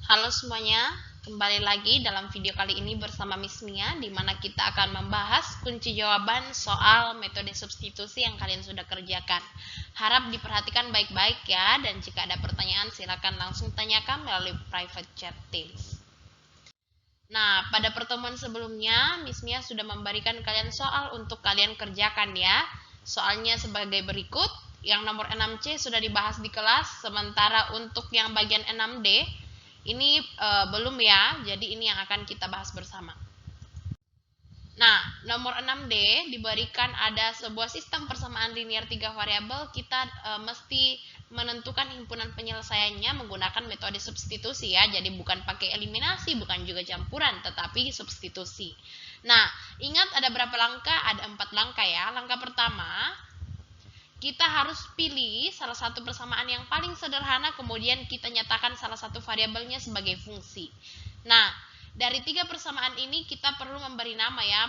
Halo semuanya, kembali lagi dalam video kali ini bersama Miss Mia, di mana kita akan membahas kunci jawaban soal metode substitusi yang kalian sudah kerjakan. Harap diperhatikan baik-baik ya, dan jika ada pertanyaan silakan langsung tanyakan melalui private chat Teams. Nah, pada pertemuan sebelumnya, Miss Mia sudah memberikan kalian soal untuk kalian kerjakan ya. Soalnya sebagai berikut, yang nomor 6C sudah dibahas di kelas, sementara untuk yang bagian 6D, ini belum ya, jadi ini yang akan kita bahas bersama. Nah, nomor 6D diberikan ada sebuah sistem persamaan linear 3 variabel, kita mesti menentukan himpunan penyelesaiannya menggunakan metode substitusi ya. Jadi bukan pakai eliminasi, bukan juga campuran, tetapi substitusi. Nah, ingat ada berapa langkah? Ada 4 langkah ya. Langkah pertama, kita harus pilih salah satu persamaan yang paling sederhana, kemudian kita nyatakan salah satu variabelnya sebagai fungsi. Nah, dari 3 persamaan ini kita perlu memberi nama ya.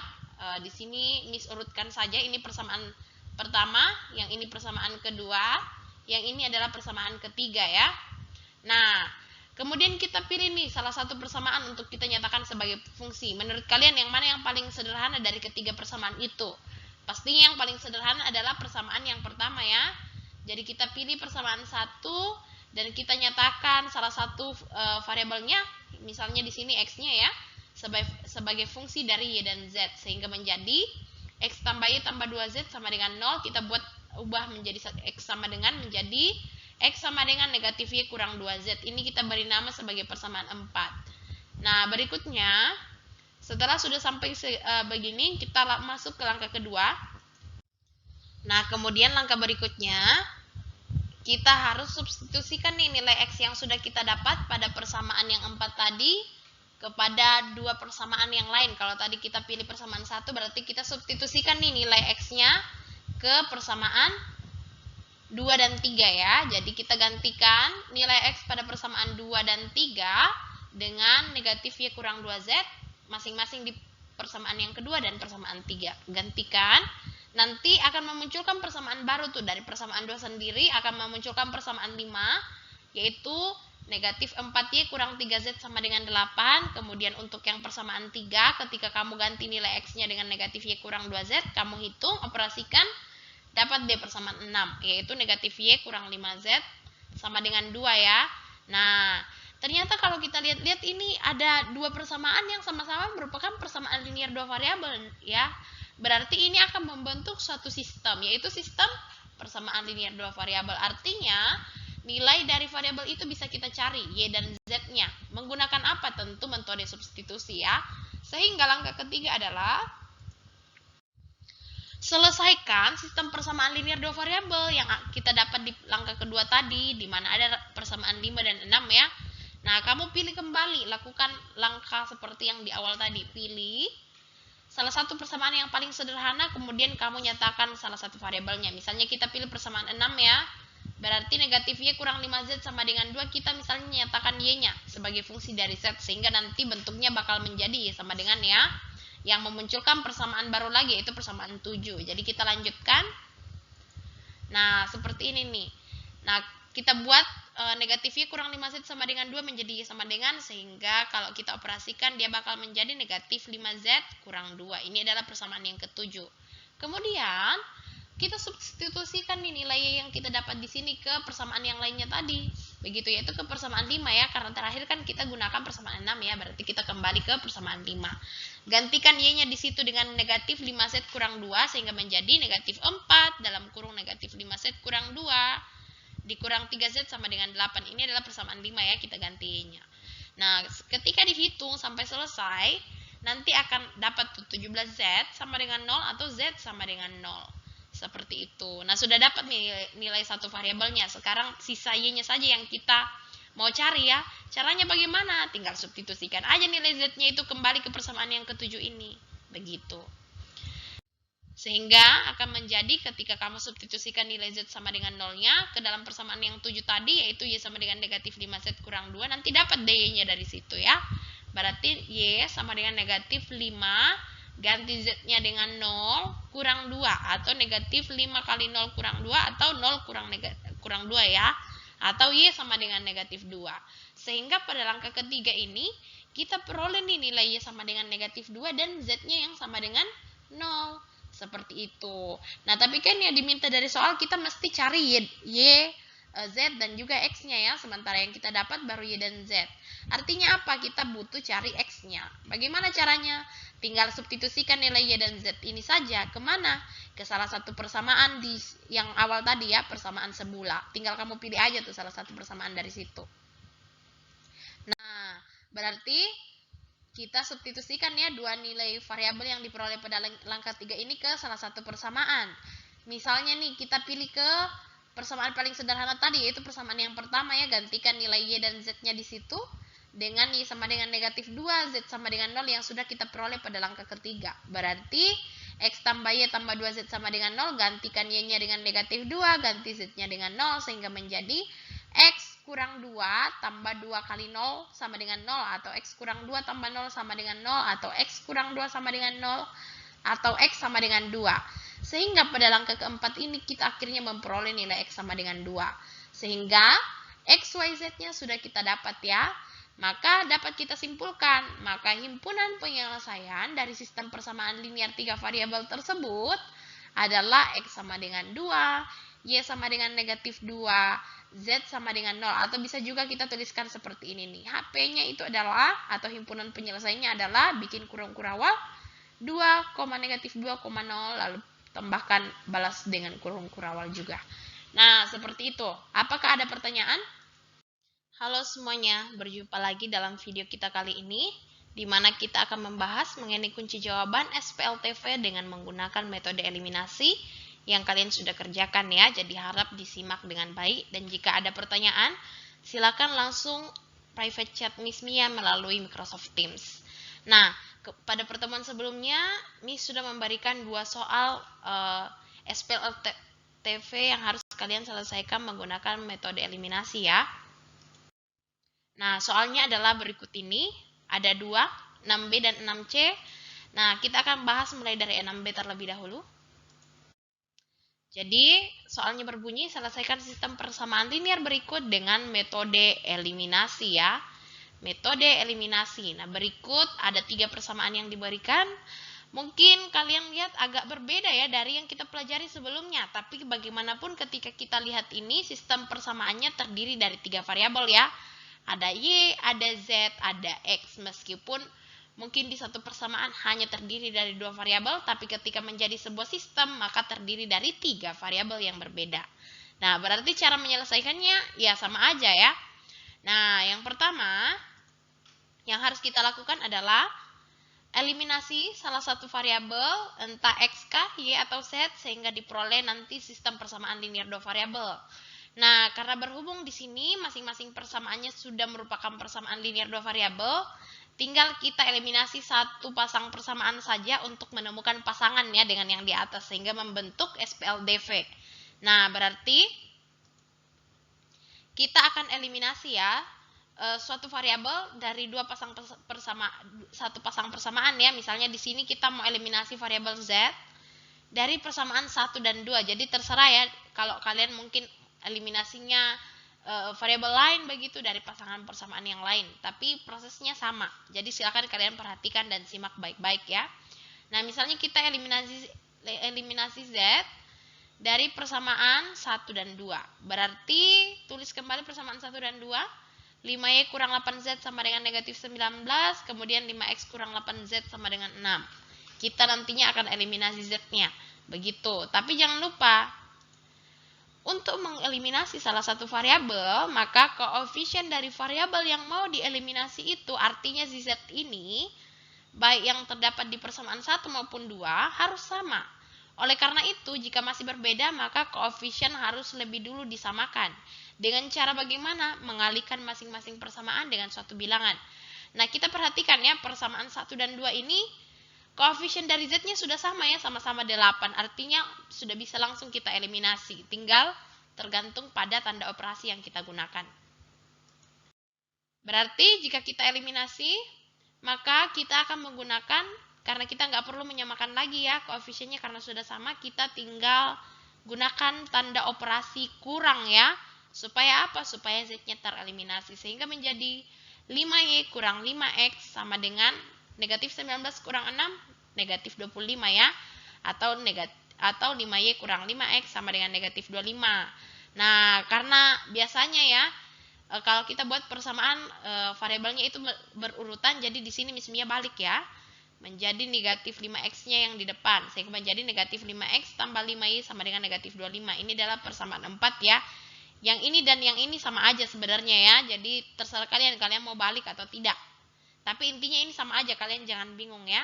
Di sini Miss urutkan saja, ini persamaan pertama, yang ini persamaan kedua, yang ini adalah persamaan ketiga ya. Nah, kemudian kita pilih nih salah satu persamaan untuk kita nyatakan sebagai fungsi. Menurut kalian yang mana yang paling sederhana dari ketiga persamaan itu? Pastinya yang paling sederhana adalah persamaan yang pertama ya. Jadi kita pilih persamaan 1 dan kita nyatakan salah satu variabelnya, misalnya di sini x-nya ya, sebagai fungsi dari y dan z, sehingga menjadi x tambah y tambah 2z sama dengan 0. Kita ubah menjadi x sama dengan menjadi x sama dengan negatif y kurang 2z. Ini kita beri nama sebagai persamaan 4. Nah, berikutnya setelah sudah sampai begini, kita masuk ke langkah kedua. Nah, kemudian langkah berikutnya, kita harus substitusikan nih nilai X yang sudah kita dapat pada persamaan yang 4 tadi kepada 2 persamaan yang lain. Kalau tadi kita pilih persamaan 1, berarti kita substitusikan nih nilai X-nya ke persamaan 2 dan 3 ya. Jadi kita gantikan nilai X pada persamaan 2 dan 3 dengan negatif Y kurang 2Z, masing-masing di persamaan yang kedua dan persamaan 3. Gantikan, nanti akan memunculkan persamaan baru tuh. Dari persamaan 2 sendiri akan memunculkan persamaan 5, yaitu negatif 4Y kurang 3Z sama dengan 8. Kemudian untuk yang persamaan 3, ketika kamu ganti nilai X-nya dengan negatif Y kurang 2Z, kamu hitung, operasikan, dapat D persamaan 6, yaitu negatif Y kurang 5Z sama dengan 2 ya. Nah, ternyata kalau kita lihat-lihat ini ada 2 persamaan yang sama-sama merupakan persamaan linear 2 variabel ya. Berarti ini akan membentuk suatu sistem, yaitu sistem persamaan linear 2 variabel. Artinya, nilai dari variabel itu bisa kita cari, Y dan Z-nya. Menggunakan apa? Tentu metode substitusi ya. Sehingga langkah ketiga adalah selesaikan sistem persamaan linear 2 variabel yang kita dapat di langkah kedua tadi, di mana ada persamaan 5 dan 6 ya. Nah, kamu pilih kembali, lakukan langkah seperti yang di awal tadi. Pilih salah satu persamaan yang paling sederhana, kemudian kamu nyatakan salah satu variabelnya. Misalnya kita pilih persamaan 6 ya. Berarti negatif Y kurang 5Z sama dengan 2, kita misalnya nyatakan Y-nya sebagai fungsi dari Z, sehingga nanti bentuknya bakal menjadi Y sama dengan ya. Yang memunculkan persamaan baru lagi, yaitu persamaan 7. Jadi kita lanjutkan. Nah, seperti ini nih. Nah, kita buat negatif Y kurang 5Z sama dengan 2 menjadi Y sama dengan, sehingga kalau kita operasikan dia bakal menjadi negatif 5Z kurang 2. Ini adalah persamaan yang ketujuh. Kemudian kita substitusikan nih nilai Y yang kita dapat di sini ke persamaan yang lainnya tadi. Begitu, yaitu ke persamaan 5 ya, karena terakhir kan kita gunakan persamaan 6 ya, berarti kita kembali ke persamaan 5. Gantikan Y-nya di situ dengan negatif 5Z kurang 2, sehingga menjadi negatif 4 dalam kurung negatif 5Z kurang 2 dikurang 3Z sama dengan 8. Ini adalah persamaan 5 ya, kita ganti Y-nya. Nah, ketika dihitung sampai selesai, nanti akan dapat 17Z sama dengan 0 atau Z sama dengan 0. Seperti itu. Nah, sudah dapat nih nilai satu variabelnya. Sekarang sisa Y-nya saja yang kita mau cari ya. Caranya bagaimana? Tinggal substitusikan aja nilai Z-nya itu kembali ke persamaan yang ketujuh ini. Begitu. Sehingga akan menjadi ketika kamu substitusikan nilai Z sama dengan 0-nya ke dalam persamaan yang 7 tadi, yaitu Y sama dengan negatif 5Z kurang 2, nanti dapat D-nya dari situ ya. Berarti Y sama dengan negatif 5, ganti Z-nya dengan 0, kurang 2, atau negatif 5 kali 0 kurang 2, atau 0 kurang 2 ya. atau Y sama dengan negatif 2. Sehingga pada langkah ketiga ini kita peroleh nih nilai Y sama dengan negatif 2 dan Z-nya yang sama dengan 0. Seperti itu. Nah, tapi kan yang diminta dari soal kita mesti cari Y, Z dan juga X-nya ya. Sementara yang kita dapat baru Y dan Z. Artinya apa? Kita butuh cari X-nya. Bagaimana caranya? Tinggal substitusikan nilai Y dan Z ini saja. Kemana? Ke salah satu persamaan di yang awal tadi ya, persamaan sebula. Tinggal kamu pilih aja tuh salah satu persamaan dari situ. Nah, berarti kita substitusikan ya dua nilai variabel yang diperoleh pada langkah 3 ini ke salah satu persamaan. Misalnya nih, kita pilih ke persamaan paling sederhana tadi, yaitu persamaan yang pertama ya, gantikan nilai Y dan Z-nya di situ dengan Y sama dengan negatif 2, Z sama dengan 0 yang sudah kita peroleh pada langkah ketiga. Berarti X tambah Y tambah 2Z sama dengan 0, gantikan Y-nya dengan negatif 2, ganti Z-nya dengan 0, sehingga menjadi X kurang 2 tambah 2 kali 0 sama dengan 0, atau X kurang 2 tambah 0 sama dengan 0, atau X kurang 2 sama dengan 0, atau X sama dengan 2. Sehingga pada langkah keempat ini kita akhirnya memperoleh nilai X sama dengan 2. Sehingga X, Y, Z-nya sudah kita dapat ya. Maka dapat kita simpulkan, maka himpunan penyelesaian dari sistem persamaan linier 3 variabel tersebut adalah X sama dengan 2, Y sama dengan negatif 2, Z sama dengan 0. Atau bisa juga kita tuliskan seperti ini nih. HP-nya itu adalah, atau himpunan penyelesaiannya adalah, bikin kurung kurawal 2, negatif 2, 0, lalu tambahkan balas dengan kurung kurawal juga. Nah, seperti itu. Apakah ada pertanyaan? Halo semuanya, berjumpa lagi dalam video kita kali ini, di mana kita akan membahas mengenai kunci jawaban SPLTV dengan menggunakan metode eliminasi yang kalian sudah kerjakan ya. Jadi harap disimak dengan baik, dan jika ada pertanyaan, silakan langsung private chat Miss Mia melalui Microsoft Teams. Nah, pada pertemuan sebelumnya, Miss sudah memberikan 2 soal SPLTV yang harus kalian selesaikan menggunakan metode eliminasi ya. Nah, soalnya adalah berikut ini. Ada 2, 6B dan 6C. Nah, kita akan bahas mulai dari 6B terlebih dahulu. Jadi, soalnya berbunyi, selesaikan sistem persamaan linier berikut dengan metode eliminasi ya. Metode eliminasi. Nah, berikut ada 3 persamaan yang diberikan. Mungkin kalian lihat agak berbeda ya dari yang kita pelajari sebelumnya. Tapi bagaimanapun ketika kita lihat ini, sistem persamaannya terdiri dari 3 variabel ya. Ada Y, ada Z, ada X. Meskipun mungkin di satu persamaan hanya terdiri dari 2 variabel, tapi ketika menjadi sebuah sistem, maka terdiri dari 3 variabel yang berbeda. Nah, berarti cara menyelesaikannya ya sama aja ya. Nah, yang pertama yang harus kita lakukan adalah eliminasi salah satu variabel, entah X kah, Y atau Z, sehingga diperoleh nanti sistem persamaan linier 2 variabel. Nah, karena berhubung di sini masing-masing persamaannya sudah merupakan persamaan linier 2 variabel, tinggal kita eliminasi satu pasang persamaan saja untuk menemukan pasangan ya dengan yang di atas, sehingga membentuk SPLDV. Nah, berarti kita akan eliminasi ya suatu variabel dari satu pasang persamaan ya. Misalnya di sini kita mau eliminasi variabel Z dari persamaan 1 dan 2. Jadi terserah ya, kalau kalian mungkin eliminasinya variabel lain begitu dari pasangan persamaan yang lain, tapi prosesnya sama. Jadi silakan kalian perhatikan dan simak baik-baik ya. Nah, misalnya kita eliminasi Z dari persamaan 1 dan 2. Berarti tulis kembali persamaan 1 dan 2. 5Y kurang 8Z sama dengan negatif 19, kemudian 5X kurang 8Z sama dengan 6. Kita nantinya akan eliminasi Z-nya. Begitu. Tapi jangan lupa, untuk mengeliminasi salah satu variabel, maka koefisien dari variabel yang mau dieliminasi itu, artinya Z ini, baik yang terdapat di persamaan 1 maupun 2, harus sama. Oleh karena itu, jika masih berbeda, maka koefisien harus lebih dulu disamakan. Dengan cara bagaimana? Mengalihkan masing-masing persamaan dengan suatu bilangan. Nah, kita perhatikan ya, persamaan 1 dan 2 ini, koefisien dari Z-nya sudah sama ya, sama-sama 8. Artinya sudah bisa langsung kita eliminasi. Tinggal tergantung pada tanda operasi yang kita gunakan. Berarti jika kita eliminasi, maka kita akan menggunakan, karena kita nggak perlu menyamakan lagi ya koefisiennya karena sudah sama, kita tinggal gunakan tanda operasi kurang ya. Supaya apa? Supaya Z-nya tereliminasi. Sehingga menjadi 5Y kurang 5X sama dengan negatif 19 kurang 6, negatif 25 ya. Atau 5Y kurang 5X sama dengan negatif 25. Nah, karena biasanya ya, kalau kita buat persamaan variabelnya itu berurutan, jadi di sini Miss Mia balik ya. Menjadi negatif 5X-nya yang di depan. Sehingga menjadi negatif 5X tambah 5Y sama dengan negatif 25. Ini adalah persamaan 4 ya. Yang ini dan yang ini sama aja sebenarnya ya. Jadi terserah kalian mau balik atau tidak. Tapi intinya ini sama aja, kalian jangan bingung ya.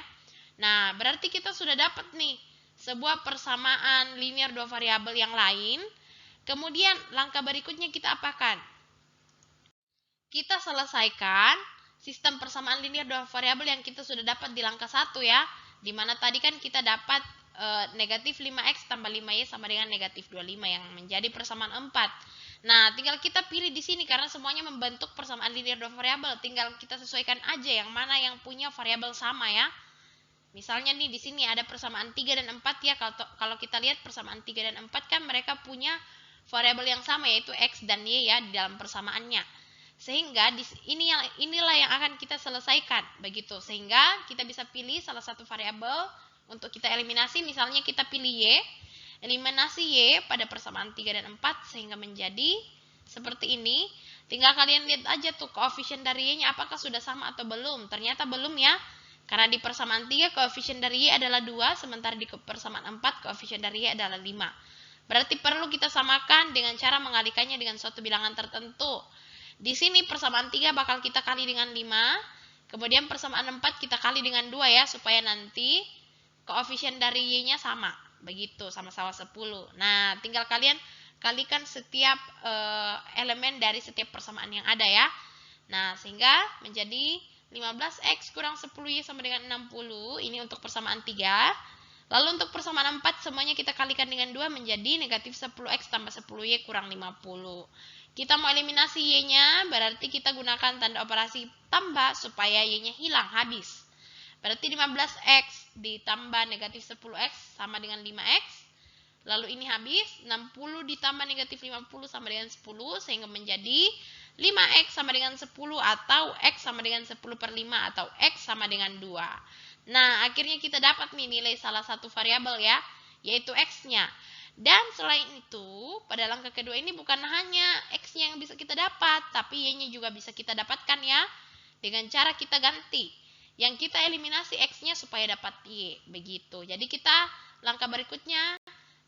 Nah, berarti kita sudah dapat nih sebuah persamaan linear dua variabel yang lain. Kemudian langkah berikutnya kita apakan? Kita selesaikan sistem persamaan linear dua variabel yang kita sudah dapat di langkah 1 ya. Dimana tadi kan kita dapat negatif 5X tambah 5Y sama dengan negatif 25 yang menjadi persamaan 4. Nah, tinggal kita pilih di sini karena semuanya membentuk persamaan linear dua variabel. Tinggal kita sesuaikan aja yang mana yang punya variabel sama ya. Misalnya nih di sini ada persamaan 3 dan 4 ya. Kalau kita lihat persamaan 3 dan 4 kan mereka punya variabel yang sama yaitu X dan Y ya di dalam persamaannya. Sehingga inilah yang akan kita selesaikan begitu. Sehingga kita bisa pilih salah satu variabel untuk kita eliminasi. Misalnya kita pilih Y, eliminasi Y pada persamaan 3 dan 4 sehingga menjadi seperti ini. Tinggal kalian lihat aja tuh koefisien dari Y-nya apakah sudah sama atau belum. Ternyata belum ya. Karena di persamaan 3 koefisien dari Y adalah 2, sementara di persamaan 4 koefisien dari Y adalah 5. Berarti perlu kita samakan dengan cara mengalikannya dengan suatu bilangan tertentu. Di sini persamaan 3 bakal kita kali dengan 5. Kemudian persamaan 4 kita kali dengan 2 ya. Supaya nanti koefisien dari Y-nya sama. Begitu, sama-sama 10. Nah, tinggal kalian kalikan setiap elemen dari setiap persamaan yang ada ya. Nah, sehingga menjadi 15X kurang 10Y sama dengan 60. Ini untuk persamaan 3. Lalu untuk persamaan 4 semuanya kita kalikan dengan 2 menjadi negatif 10X tambah 10Y kurang 50. Kita mau eliminasi Y-nya, berarti kita gunakan tanda operasi tambah supaya Y-nya hilang, habis. Berarti 15X ditambah negatif 10X sama dengan 5X. Lalu ini habis, 60 ditambah negatif 50 sama dengan 10, sehingga menjadi 5X sama dengan 10 atau X sama dengan 10 per 5 atau X sama dengan 2. Nah, akhirnya kita dapat nih nilai salah satu variabel ya, yaitu X-nya. Dan selain itu, pada langkah kedua ini bukan hanya X-nya yang bisa kita dapat, tapi Y-nya juga bisa kita dapatkan ya. Dengan cara kita ganti. Yang kita eliminasi X-nya supaya dapat Y. Begitu. Jadi kita langkah berikutnya,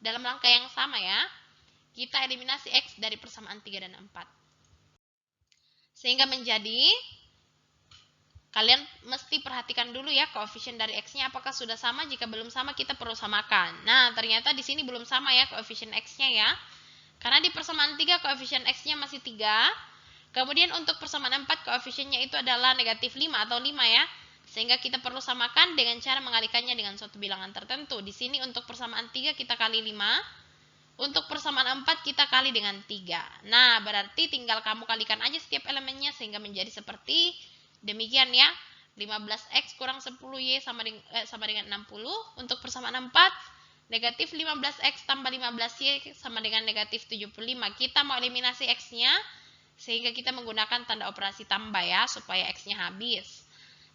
dalam langkah yang sama ya, kita eliminasi X dari persamaan 3 dan 4. Sehingga menjadi, kalian mesti perhatikan dulu ya koefisien dari X-nya apakah sudah sama. Jika belum sama kita perlu samakan. Nah, ternyata di sini belum sama ya koefisien X-nya ya. Karena di persamaan 3 koefisien X-nya masih 3. Kemudian untuk persamaan 4 koefisiennya itu adalah negatif 5 atau 5 ya. Sehingga kita perlu samakan dengan cara mengalikannya dengan suatu bilangan tertentu. Di sini untuk persamaan 3 kita kali 5. Untuk persamaan 4 kita kali dengan 3. Nah, berarti tinggal kamu kalikan aja setiap elemennya sehingga menjadi seperti demikian ya. 15X kurang 10Y sama dengan 60. Untuk persamaan 4, negatif 15X tambah 15Y sama dengan negatif 75. Kita mau eliminasi X-nya, sehingga kita menggunakan tanda operasi tambah ya, supaya X-nya habis.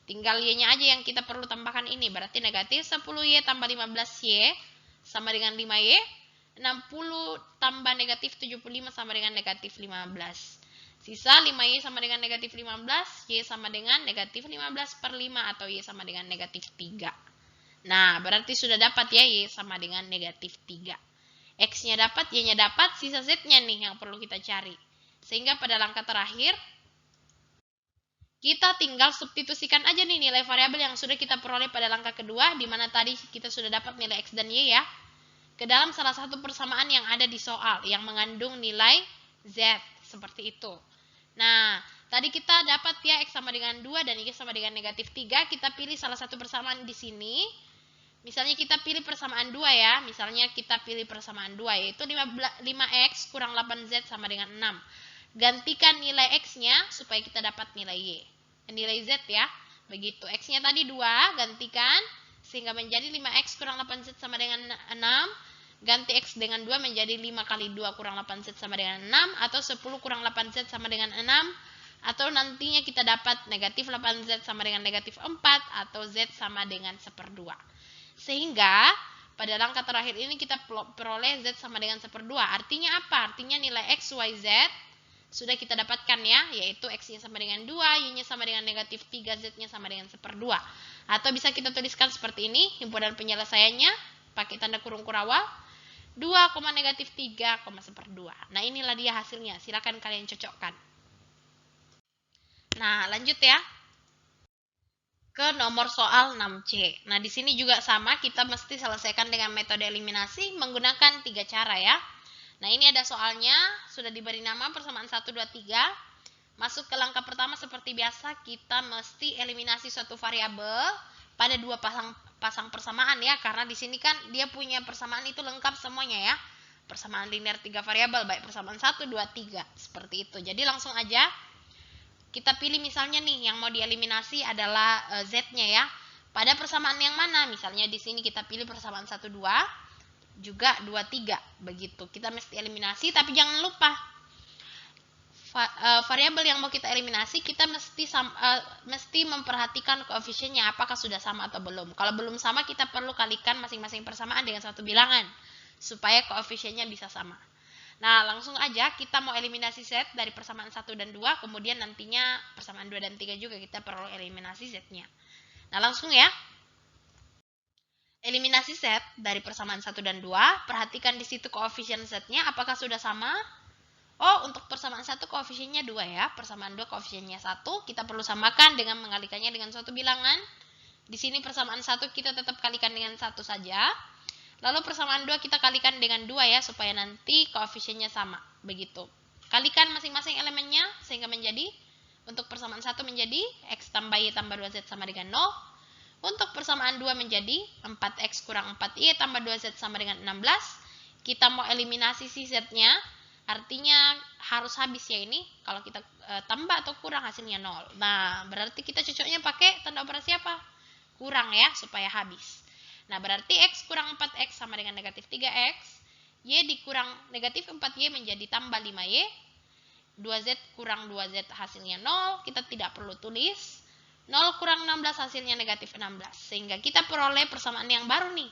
Tinggal Y-nya aja yang kita perlu tambahkan ini. Berarti negatif 10Y tambah 15Y sama dengan 5Y. 60 tambah negatif 75 sama dengan negatif 15. Sisa 5Y sama dengan negatif 15, Y sama dengan negatif 15 per 5 atau Y sama dengan negatif 3. Nah, berarti sudah dapat ya Y sama dengan negatif 3. X-nya dapat, Y-nya dapat, sisa Z-nya nih yang perlu kita cari. Sehingga pada langkah terakhir, kita tinggal substitusikan aja nih nilai variabel yang sudah kita peroleh pada langkah kedua, di mana tadi kita sudah dapat nilai X dan Y ya, ke dalam salah satu persamaan yang ada di soal, yang mengandung nilai Z, seperti itu. Nah, tadi kita dapat ya X sama dengan 2 dan Y sama dengan negatif 3. Kita pilih salah satu persamaan di sini. Misalnya kita pilih persamaan 2 ya. Misalnya kita pilih persamaan 2 yaitu 5X kurang 8Z sama dengan 6. Gantikan nilai X-nya supaya kita dapat nilai Y. Nilai Z ya. Begitu. X-nya tadi 2, gantikan sehingga menjadi 5X kurang 8Z sama dengan 6. ganti X dengan 2 menjadi 5 kali 2 kurang 8Z sama dengan 6, atau 10 kurang 8Z sama dengan 6, atau nantinya kita dapat negatif 8Z sama dengan negatif 4, atau Z sama dengan 1/2. Sehingga pada langkah terakhir ini kita peroleh Z sama dengan 1/2. Artinya apa? Artinya nilai X, Y, Z sudah kita dapatkan ya, yaitu X-nya sama dengan 2, Y-nya sama dengan negatif 3, Z-nya sama dengan 1/2. Atau bisa kita tuliskan seperti ini, himpunan penyelesaiannya pakai tanda kurung kurawal, 2, negatif 3, 1/2. Nah, inilah dia hasilnya. Silakan kalian cocokkan. Nah, lanjut ya ke nomor soal 6C. Nah, di sini juga sama, kita mesti selesaikan dengan metode eliminasi menggunakan 3 cara ya. Nah, ini ada soalnya, sudah diberi nama persamaan 1, 2, 3. Masuk ke langkah pertama seperti biasa, kita mesti eliminasi suatu variabel pada 2 pasang persamaan ya, karena di sini kan dia punya persamaan itu lengkap semuanya ya. Persamaan linear 3 variabel, baik persamaan 1, 2, 3, seperti itu. Jadi langsung aja kita pilih misalnya nih yang mau dieliminasi adalah Z-nya ya. Pada persamaan yang mana? Misalnya di sini kita pilih persamaan 1, 2, juga 2, 3. Begitu. Kita mesti eliminasi, tapi jangan lupa variabel yang mau kita eliminasi, kita mesti memperhatikan koefisiennya apakah sudah sama atau belum. Kalau belum sama, kita perlu kalikan masing-masing persamaan dengan suatu bilangan supaya koefisiennya bisa sama. Nah, langsung aja kita mau eliminasi Z dari persamaan 1 dan 2, kemudian nantinya persamaan 2 dan 3 juga kita perlu eliminasi Z-nya. Nah, langsung ya. Eliminasi Z dari persamaan 1 dan 2, perhatikan di situ koefisien Z-nya apakah sudah sama. Oh, untuk persamaan 1 koefisiennya 2 ya. Persamaan 2 koefisiennya 1, kita perlu samakan dengan mengalikannya dengan suatu bilangan. Di sini persamaan 1 kita tetap kalikan dengan 1 saja. Lalu persamaan 2 kita kalikan dengan 2 ya, supaya nanti koefisiennya sama. Begitu. Kalikan masing-masing elemennya sehingga menjadi, untuk persamaan 1 menjadi X tambah Y tambah 2Z sama dengan 0. Untuk persamaan 2 menjadi 4X kurang 4Y tambah 2Z sama dengan 16. Kita mau eliminasi si Z-nya, artinya harus habis ya ini. Kalau kita tambah atau kurang hasilnya 0. Nah, berarti kita cocoknya pakai tanda operasi apa? Kurang ya, supaya habis. Nah, berarti X kurang 4X sama dengan negatif 3X. Y dikurang negatif 4Y menjadi tambah 5Y. 2Z kurang 2Z hasilnya 0. Kita tidak perlu tulis. 0 kurang 16 hasilnya negatif 16. Sehingga kita peroleh persamaan yang baru nih,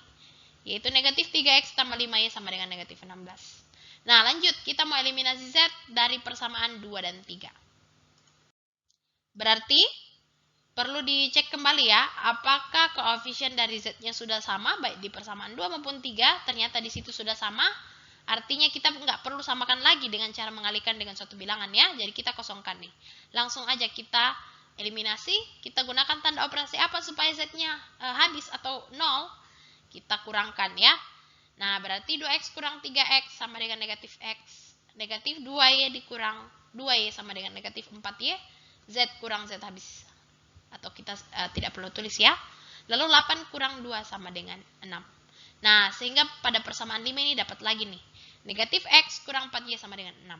yaitu negatif 3X tambah 5Y sama dengan negatif 16. Nah, lanjut. Kita mau eliminasi Z dari persamaan 2 dan 3. Berarti perlu dicek kembali ya, apakah koefisien dari Z-nya sudah sama, baik di persamaan 2 maupun 3, ternyata di situ sudah sama. Artinya kita nggak perlu samakan lagi dengan cara mengalihkan dengan suatu bilangan ya, jadi kita kosongkan nih. Langsung aja kita eliminasi, kita gunakan tanda operasi apa supaya Z-nya habis atau 0, kita kurangkan ya. Nah, berarti 2X kurang 3X sama dengan negatif X. Negatif 2Y dikurang 2Y sama dengan negatif 4Y. Z kurang Z habis. Atau kita tidak perlu tulis ya. Lalu 8 kurang 2 sama dengan 6. Nah, sehingga pada persamaan 5 ini dapat lagi nih. Negatif X kurang 4Y sama dengan 6.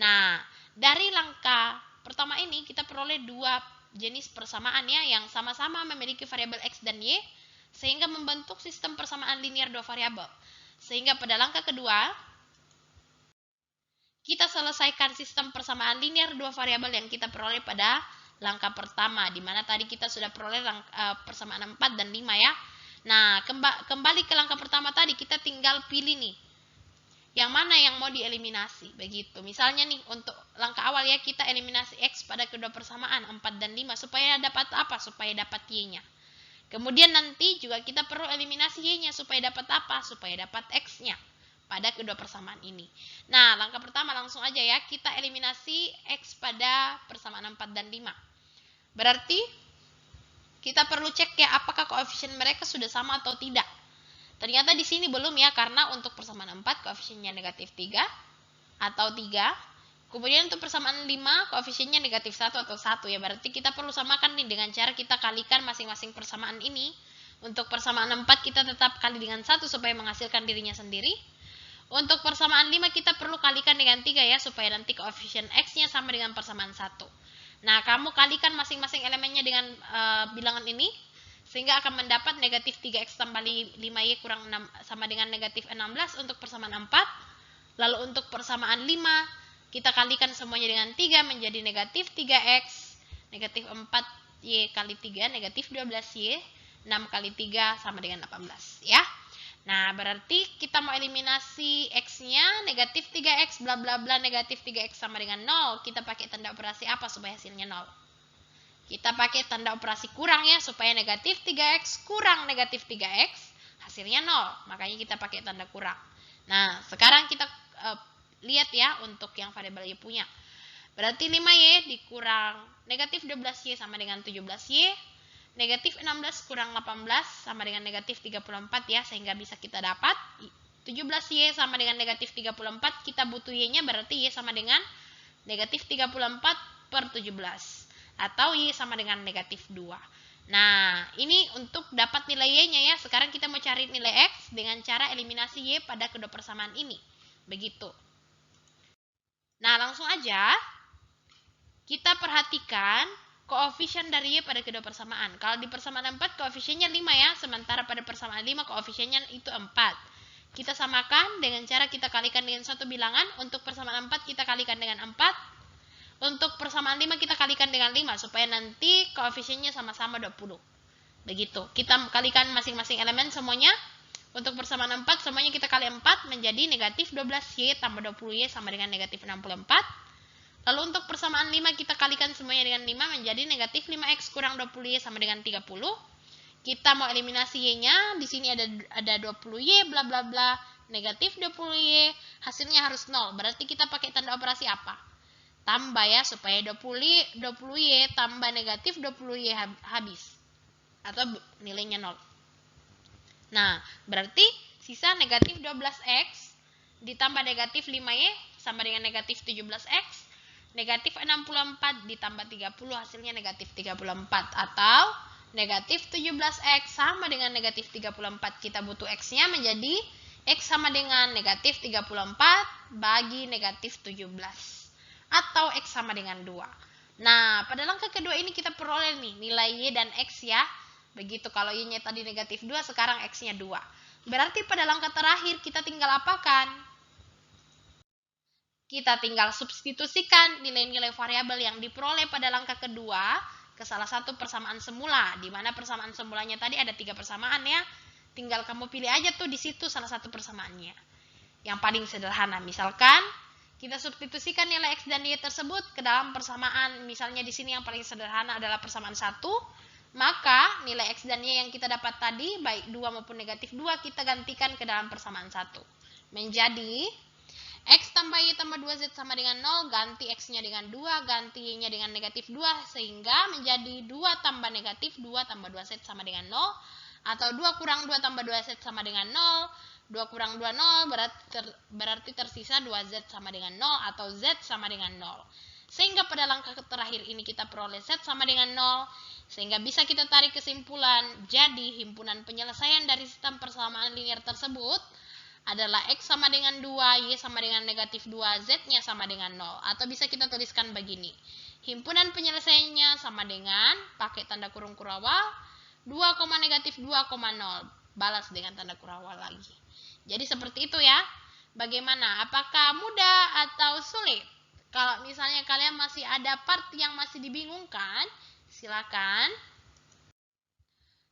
Nah, dari langkah pertama ini kita peroleh 2 jenis persamaan ya, yang sama-sama memiliki variabel X dan Y, sehingga membentuk sistem persamaan linear 2 variabel. Sehingga pada langkah kedua, kita selesaikan sistem persamaan linear 2 variabel yang kita peroleh pada langkah pertama, di mana tadi kita sudah peroleh persamaan 4 dan 5 ya. Nah, kembali ke langkah pertama tadi, kita tinggal pilih nih, yang mana yang mau dieliminasi. Begitu, misalnya nih, untuk langkah awal ya, kita eliminasi X pada kedua persamaan 4 dan 5, supaya dapat apa? Supaya dapat Y-nya. Kemudian nanti juga kita perlu eliminasi Y-nya, supaya dapat apa? Supaya dapat X-nya pada kedua persamaan ini. Nah, langkah pertama langsung aja ya, kita eliminasi X pada persamaan 4 dan 5. Berarti kita perlu cek ya, apakah koefisien mereka sudah sama atau tidak. Ternyata di sini belum ya, karena untuk persamaan 4 koefisiennya negatif 3 atau 3. Kemudian untuk persamaan 5 koefisiennya negatif 1 atau 1 ya. Berarti kita perlu samakan nih dengan cara kita kalikan masing-masing persamaan ini. Untuk persamaan 4 kita tetap kali dengan 1 supaya menghasilkan dirinya sendiri. Untuk persamaan 5 kita perlu kalikan dengan 3 ya, supaya nanti koefisien X-nya sama dengan persamaan 1. Nah, kamu kalikan masing-masing elemennya dengan bilangan ini, Sehingga akan mendapat negatif 3x tambah 5y kurang 6 sama dengan negatif 16 untuk persamaan 4. Lalu untuk persamaan 5, kita kalikan semuanya dengan 3 menjadi negatif 3x. Negatif 4y kali 3, negatif 12y. 6 kali 3 sama dengan 18. Ya. Nah, berarti kita mau eliminasi x-nya negatif 3x, bla bla bla, negatif 3x sama dengan 0. Kita pakai tanda operasi apa supaya hasilnya 0? Kita pakai tanda operasi kurang ya, supaya negatif 3x kurang negatif 3x, hasilnya 0. Makanya kita pakai tanda kurang. Nah, sekarang kita lihat ya untuk yang variabel y punya. Berarti 5y dikurang negatif 12y sama dengan 17y. Negatif 16 kurang 18 sama dengan negatif 34 ya, sehingga bisa kita dapat 17y sama dengan negatif 34. Kita butuh y-nya, berarti y sama dengan negatif 34 per 17. Atau y sama dengan negatif 2. Nah, ini untuk dapat nilai y-nya ya. Sekarang kita mau cari nilai x dengan cara eliminasi y pada kedua persamaan ini. Begitu. Nah, langsung aja kita perhatikan koefisien dari y pada kedua persamaan. Kalau di persamaan 4 koefisiennya 5 ya, sementara pada persamaan 5 koefisiennya itu 4. Kita samakan dengan cara kita kalikan dengan suatu bilangan. Untuk persamaan 4 kita kalikan dengan 4. Untuk persamaan 5 kita kalikan dengan 5 supaya nanti koefisiennya sama-sama 20. Begitu. Kita kalikan masing-masing elemen semuanya. Untuk persamaan 4 semuanya kita kali 4 menjadi negatif 12y tambah 20y sama dengan negatif 64. Lalu untuk persamaan 5 kita kalikan semuanya dengan 5 menjadi negatif 5x kurang 20y sama dengan 30. Kita mau eliminasi y-nya, di sini ada 20y bla bla bla, negatif 20y, hasilnya harus 0. Berarti kita pakai tanda operasi apa? Tambah ya, supaya 20y tambah negatif 20y habis. Atau nilainya 0. Nah, berarti sisa negatif 12x ditambah negatif 5y sama dengan negatif 17x. Negatif 64 ditambah 30 hasilnya negatif 34. Atau negatif 17x sama dengan negatif 34. Kita butuh x-nya menjadi x sama dengan negatif 34 bagi negatif 17. Atau x sama dengan 2. Nah, pada langkah kedua ini kita peroleh nih nilai y dan x ya. Begitu, kalau y-nya tadi negatif 2, sekarang x-nya 2. Berarti pada langkah terakhir kita tinggal apakan? Kita tinggal substitusikan nilai-nilai variabel yang diperoleh pada langkah kedua ke salah satu persamaan semula, di mana persamaan semulanya tadi ada 3 persamaan ya. Tinggal kamu pilih aja tuh di situ salah satu persamaannya. Yang paling sederhana, misalkan kita substitusikan nilai x dan y tersebut ke dalam persamaan, misalnya di sini yang paling sederhana adalah persamaan 1, maka nilai x dan y yang kita dapat tadi, baik 2 maupun negatif 2, kita gantikan ke dalam persamaan 1. Menjadi x tambah y tambah 2z sama dengan 0, ganti x-nya dengan 2, ganti y-nya dengan negatif 2, sehingga menjadi 2 tambah negatif 2 tambah 2z sama dengan 0, atau 2 kurang 2 tambah 2z sama dengan 0, 2 kurang 2, 0, berarti tersisa 2z sama dengan 0, atau z sama dengan 0. Sehingga pada langkah terakhir ini kita peroleh z sama dengan 0, sehingga bisa kita tarik kesimpulan, jadi himpunan penyelesaian dari sistem persamaan linear tersebut adalah x sama dengan 2, y sama dengan negatif 2, z-nya sama dengan 0. Atau bisa kita tuliskan begini. Himpunan penyelesaiannya sama dengan, pakai tanda kurung kurawal, 2, negatif 2, 0. Balas dengan tanda kurawal lagi. Jadi seperti itu ya. Bagaimana? Apakah mudah atau sulit? Kalau misalnya kalian masih ada part yang masih dibingungkan, silakan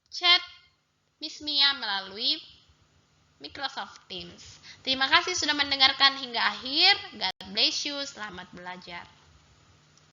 chat Miss Mia melalui Microsoft Teams. Terima kasih sudah mendengarkan hingga akhir. God bless you. Selamat belajar.